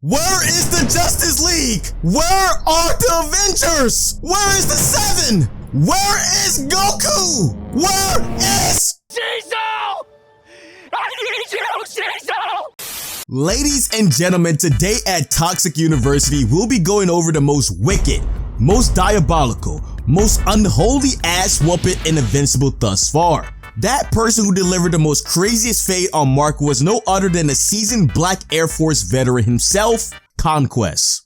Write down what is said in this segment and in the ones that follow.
Where is the Justice League? Where are the Avengers? Where is the Seven? Where is Goku? Where is Cecil? I need you, Cecil! Ladies and gentlemen, today at Toxic University, we'll be going over the most wicked, most diabolical, most unholy ass whooping in Invincible thus far. That person who delivered the most craziest fate on Mark was no other than the seasoned Black Air Force veteran himself, Conquest.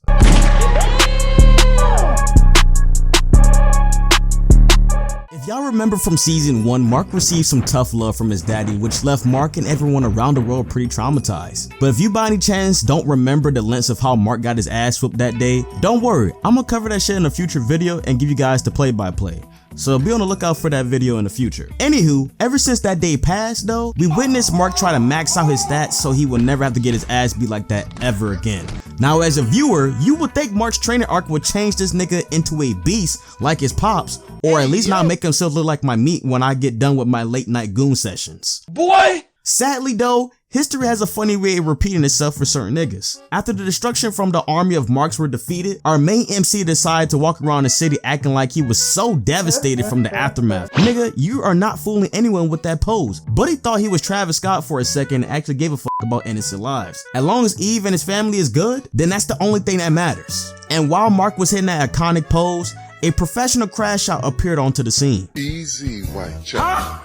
If y'all remember from season 1, Mark received some tough love from his daddy, which left Mark and everyone around the world pretty traumatized. But if you by any chance don't remember the lengths of how Mark got his ass whooped that day, don't worry, I'm gonna cover that shit in a future video and give you guys the play-by-play. So be on the lookout for that video in the future. Anywho, ever since that day passed though, we witnessed Mark try to max out his stats so he would never have to get his ass beat like that ever again. Now as a viewer, you would think Mark's training arc would change this nigga into a beast like his pops, or at least not make himself look like my meat when I get done with my late night goon sessions. Boy! Sadly though, history has a funny way of repeating itself for certain niggas. After the destruction from the army of Marks were defeated, our main MC decided to walk around the city acting like he was so devastated from the aftermath. Nigga, you are not fooling anyone with that pose. But he thought he was Travis Scott for a second and actually gave a fuck about innocent lives. As long as Eve and his family is good, then that's the only thing that matters. And while Mark was hitting that iconic pose, a professional crash out appeared onto the scene. Easy, white child.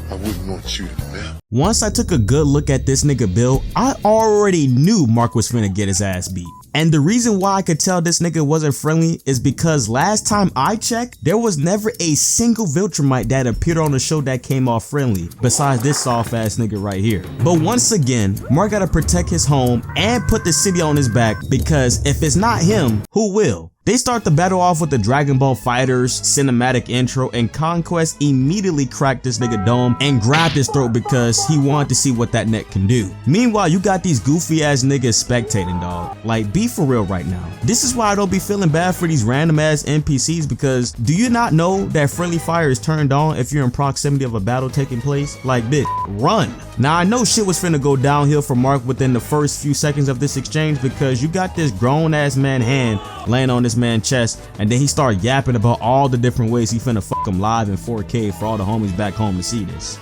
I wouldn't want you to know. Once I took a good look at this nigga build, I already knew Mark was finna get his ass beat. And the reason why I could tell this nigga wasn't friendly is because last time I checked, there was never a single Viltrumite that appeared on the show that came off friendly, besides this soft ass nigga right here. But once again, Mark gotta protect his home and put the city on his back, because if it's not him, who will? They start the battle off with the Dragon Ball FighterZ cinematic intro, and Conquest immediately cracked this nigga dome and grabbed his throat because he wanted to see what that neck can do. Meanwhile, you got these goofy ass niggas spectating, dog. Like, be for real right now. This is why I don't be feeling bad for these random ass NPCs, because do you not know that friendly fire is turned on if you're in proximity of a battle taking place? Like, bitch, run. Now I know shit was finna go downhill for Mark within the first few seconds of this exchange, because you got this grown ass man hand laying on this man's chest, and then he started yapping about all the different ways he finna fuck him live in 4K for all the homies back home to see this.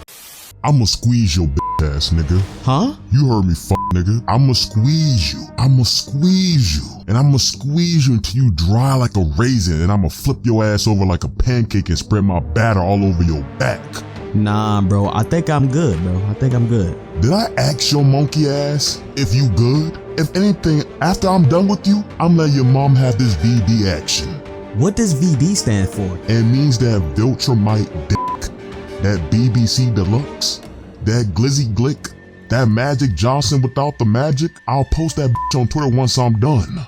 I'ma squeeze your bitch ass, nigga. Huh? You heard me, fuck nigga. I'ma squeeze you. I'ma squeeze you. And I'ma squeeze you until you dry like a raisin, and I'ma flip your ass over like a pancake and spread my batter all over your back. Nah, bro. I think I'm good, bro. I think I'm good. Did I ask your monkey ass if you good? If anything, after I'm done with you, I'm letting your mom have this VD action. What does VD stand for? It means that Viltrumite dick, that BBC Deluxe, that Glizzy Glick, that Magic Johnson without the magic. I'll post that bitch on Twitter once I'm done.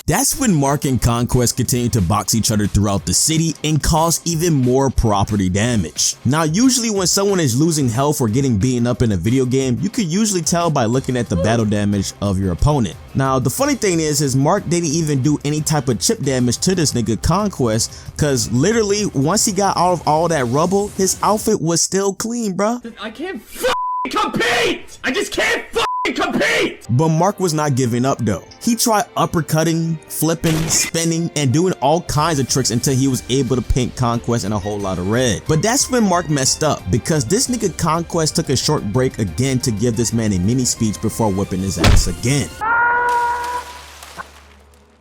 That's when Mark and Conquest continued to box each other throughout the city and cause even more property damage. Now usually when someone is losing health or getting beaten up in a video game, you could usually tell by looking at the battle damage of your opponent. Now the funny thing is Mark didn't even do any type of chip damage to this nigga Conquest, cause literally once he got out of all that rubble, his outfit was still clean, bruh. I can't compete! I just can't compete! But Mark was not giving up though. He tried uppercutting, flipping, spinning, and doing all kinds of tricks until he was able to paint Conquest in a whole lot of red. But that's when Mark messed up, because this nigga Conquest took a short break again to give this man a mini speech before whipping his ass again.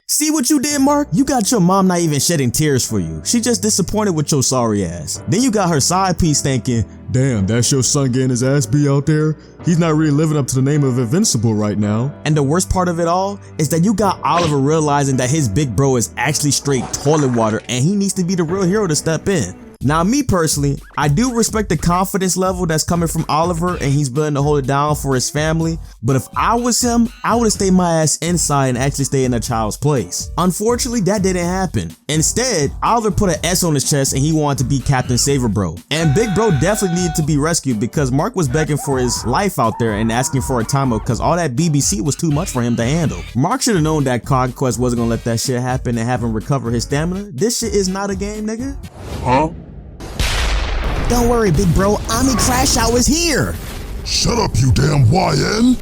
See what you did, Mark? You got your mom not even shedding tears for you. She just disappointed with your sorry ass. Then you got her side piece thinking, damn, that's your son getting his ass beat out there? He's not really living up to the name of Invincible right now. And the worst part of it all is that you got Oliver realizing that his big bro is actually straight toilet water and he needs to be the real hero to step in. Now me personally, I do respect the confidence level that's coming from Oliver and he's willing to hold it down for his family, but if I was him, I would have stayed my ass inside and actually stay in a child's place. Unfortunately, that didn't happen. Instead, Oliver put an S on his chest and he wanted to be Captain Saver Bro. And Big Bro definitely needed to be rescued because Mark was begging for his life out there and asking for a timeout because all that BBC was too much for him to handle. Mark should have known that Conquest wasn't gonna let that shit happen and have him recover his stamina. This shit is not a game, nigga. Huh? Don't worry, big bro, Ami Crash Out is here! Shut up, you damn YN!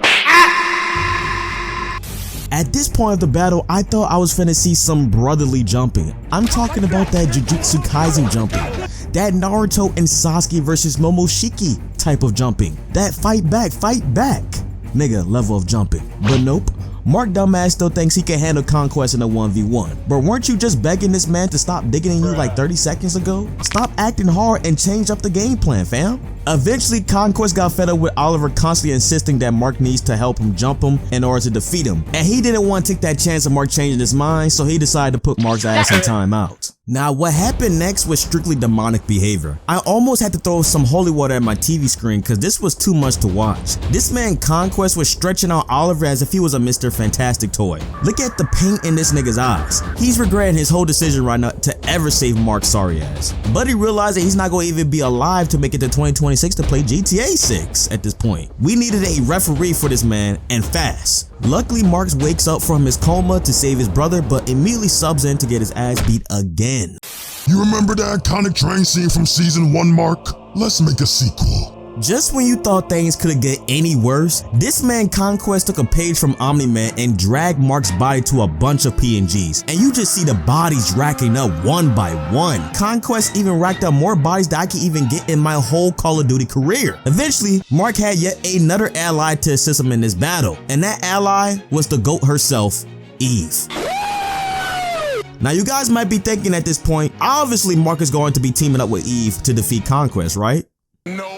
At this point of the battle, I thought I was finna see some brotherly jumping. I'm talking about that Jujutsu Kaisen jumping. That Naruto and Sasuke versus Momoshiki type of jumping. That fight back, nigga level of jumping. But nope. Mark dumbass still thinks he can handle Conquest in a 1v1. But weren't you just begging this man to stop digging in you like 30 seconds ago? Stop acting hard and change up the game plan, fam. Eventually, Conquest got fed up with Oliver constantly insisting that Mark needs to help him jump him in order to defeat him. And he didn't want to take that chance of Mark changing his mind, so he decided to put Mark's ass in timeout. Now, what happened next was strictly demonic behavior. I almost had to throw some holy water at my TV screen because this was too much to watch. This man Conquest was stretching out Oliver as if he was a Mr. Fantastic toy. Look at the paint in this nigga's eyes. He's regretting his whole decision right now to ever save Mark's sorry ass. But he realized that he's not going to even be alive to make it to 2026 to play GTA 6 at this point. We needed a referee for this man, and fast. Luckily, Marks wakes up from his coma to save his brother, but immediately subs in to get his ass beat again. You remember that iconic train scene from season 1, Mark? Let's make a sequel. Just when you thought things couldn't get any worse, this man Conquest took a page from Omni-Man and dragged Mark's body to a bunch of PNGs, and you just see the bodies racking up one by one. Conquest even racked up more bodies than I could even get in my whole Call of Duty career. Eventually, Mark had yet another ally to assist him in this battle, and that ally was the GOAT herself, Eve. Now you guys might be thinking at this point, obviously Mark is going to be teaming up with Eve to defeat Conquest, right? No.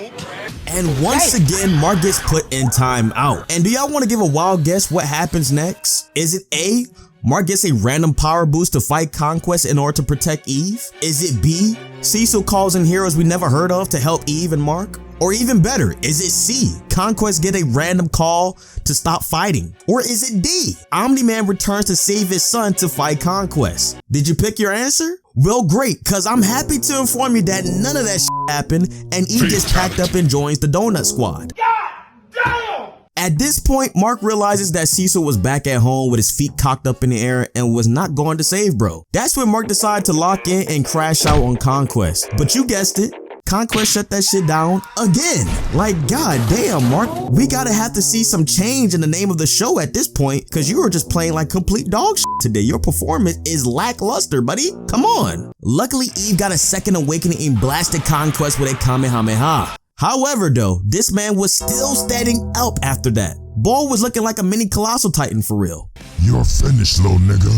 And once again, Mark gets put in timeout. And do y'all want to give a wild guess what happens next? Is it A, Mark gets a random power boost to fight Conquest in order to protect Eve? Is it B, Cecil calls in heroes we never heard of to help Eve and Mark? Or even better, is it C, Conquest get a random call to stop fighting? Or is it D, Omni-Man returns to save his son to fight Conquest? Did you pick your answer? Well, great, cause I'm happy to inform you that none of that shit happened and Eve gets packed up and joins the Donut Squad. God damn! At this point, Mark realizes that Cecil was back at home with his feet cocked up in the air and was not going to save bro. That's when Mark decided to lock in and crash out on Conquest. But you guessed it, Conquest shut that shit down again. Like, god damn, Mark, we gotta have to see some change in the name of the show at this point, because you were just playing like complete dog shit today. Your performance is lackluster, buddy. Come on. Luckily, Eve got a second awakening and blasted Conquest with a Kamehameha. However, though, this man was still standing up after that. Boy was looking like a mini colossal titan for real. You're finished, little nigga.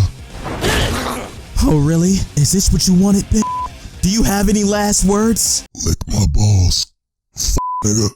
Oh, really? Is this what you wanted, bitch? Do you have any last words? Lick my balls, nigga.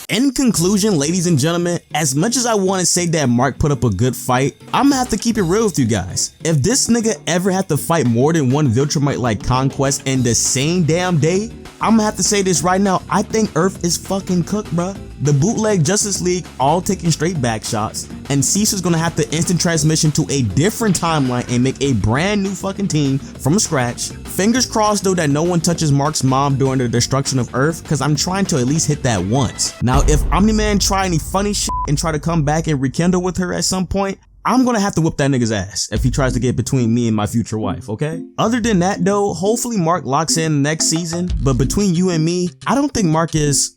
In conclusion, ladies and gentlemen, as much as I want to say that Mark put up a good fight, I'm gonna have to keep it real with you guys. If this nigga ever had to fight more than one Viltrumite like Conquest in the same damn day, I'm gonna have to say this right now, I think Earth is fucking cooked, bruh. The bootleg Justice League all taking straight back shots, and Caesar's gonna have to instant transmission to a different timeline and make a brand new fucking team from scratch. Fingers crossed though that no one touches Mark's mom during the destruction of Earth, cause I'm trying to at least hit that once. Now if Omni-Man try any funny shit and try to come back and rekindle with her at some point, I'm gonna have to whip that nigga's ass if he tries to get between me and my future wife, okay? Other than that though, hopefully Mark locks in next season, but between you and me, I don't think Mark is